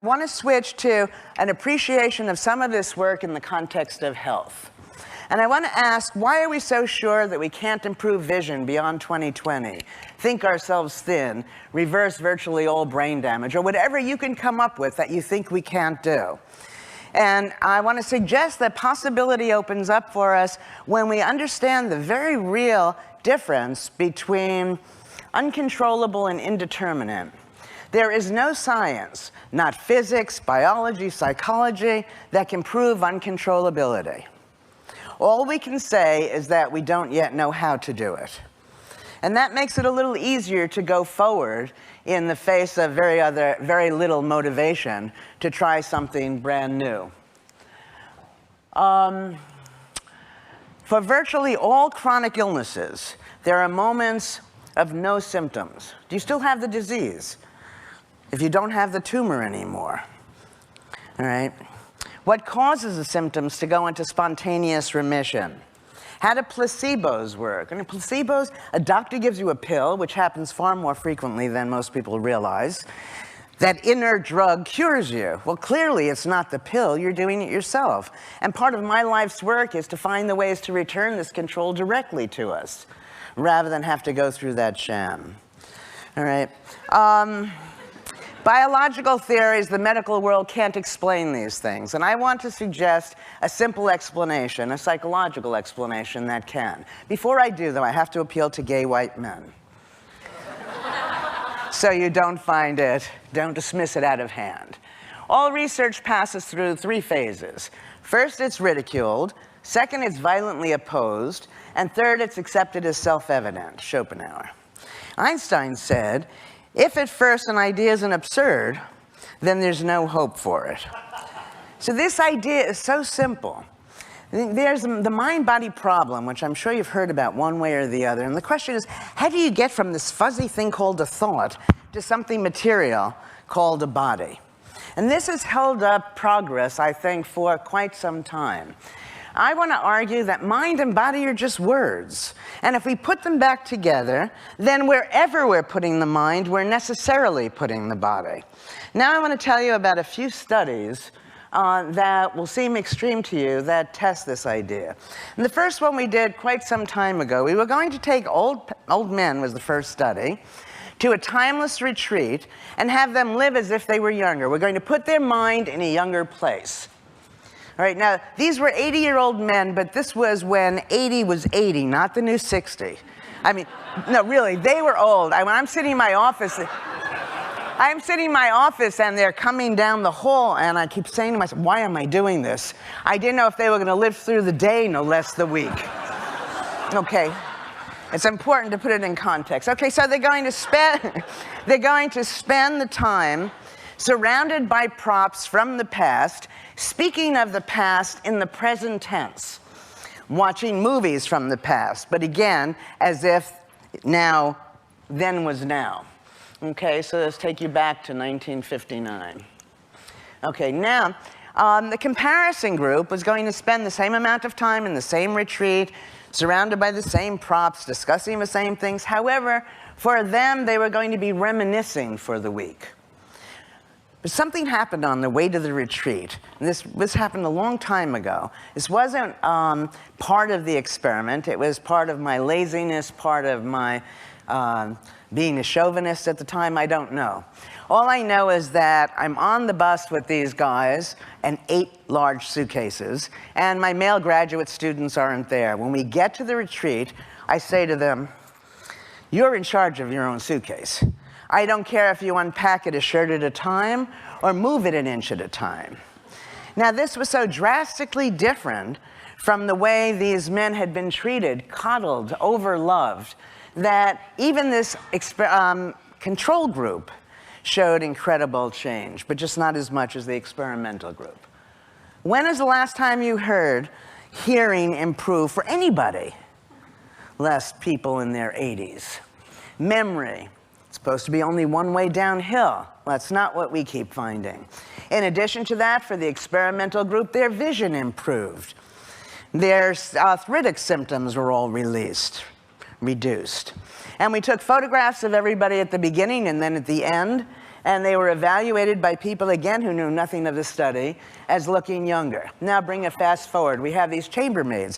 I want to switch to an appreciation of some of this work in the context of health. And I want to ask, why are we so sure that we can't improve vision beyond 2020, think ourselves thin, reverse virtually all brain damage, or whatever you can come up with that you think we can't do? And I want to suggest that possibility opens up for us when we understand the very real difference between uncontrollable and indeterminate. There is no science, not physics, biology, psychology, that can prove uncontrollability. All we can say is that we don't yet know how to do it. And that makes it a little easier to go forward in the face of very little motivation to try something brand new. For virtually all chronic illnesses, there are moments of no symptoms. Do you still have the disease? If you don't have the tumor anymore, all right? What causes the symptoms to go into spontaneous remission? How do placebos work? And in placebos, a doctor gives you a pill, which happens far more frequently than most people realize. That inert drug cures you. Well, clearly it's not the pill, you're doing it yourself. And part of my life's work is to find the ways to return this control directly to us, rather than have to go through that sham. All right. Biological theories, the medical world can't explain these things. And I want to suggest a simple explanation, a psychological explanation that can. Before I do, though, I have to appeal to gay white men. So you don't dismiss it out of hand. All research passes through three phases. First, it's ridiculed. Second, it's violently opposed. And third, it's accepted as self-evident, Schopenhauer. Einstein said, if at first an idea isn't absurd, then there's no hope for it. So this idea is so simple. There's the mind-body problem, which I'm sure you've heard about one way or the other. And the question is, how do you get from this fuzzy thing called a thought to something material called a body? And this has held up progress, I think, for quite some time. I want to argue that mind and body are just words. And if we put them back together, then wherever we're putting the mind, we're necessarily putting the body. Now I want to tell you about a few studies that will seem extreme to you that test this idea. And the first one we did quite some time ago, we were going to take old men, was the first study, to a timeless retreat and have them live as if they were younger. We're going to put their mind in a younger place. All right, now, these were 80-year-old men, but this was when 80 was 80, not the new 60. I mean, no, really, they were old. I'm sitting in my office and they're coming down the hall, and I keep saying to myself, why am I doing this? I didn't know if they were going to live through the day, no less the week. Okay, it's important to put it in context. Okay, so they're going to spend the time surrounded by props from the past, speaking of the past in the present tense, watching movies from the past, but again, as if now, then was now. Okay, so let's take you back to 1959. Okay, now, the comparison group was going to spend the same amount of time in the same retreat, surrounded by the same props, discussing the same things. However, for them, they were going to be reminiscing for the week. But something happened on the way to the retreat. And this happened a long time ago. This wasn't part of the experiment. It was part of my laziness, part of my being a chauvinist at the time. I don't know. All I know is that I'm on the bus with these guys and 8 large suitcases, and my male graduate students aren't there. When we get to the retreat, I say to them, you're in charge of your own suitcase. I don't care if you unpack it a shirt at a time or move it an inch at a time. Now, this was so drastically different from the way these men had been treated, coddled, overloved, that even this control group showed incredible change, but just not as much as the experimental group. When is the last time you heard hearing improve for anybody, less people in their 80s? Memory. It's supposed to be only one way downhill. Well, that's not what we keep finding. In addition to that, for the experimental group, their vision improved. Their arthritic symptoms were all reduced. And we took photographs of everybody at the beginning and then at the end, And they were evaluated by people, again, who knew nothing of the study, as looking younger. Now bring it fast forward. We have these chambermaids.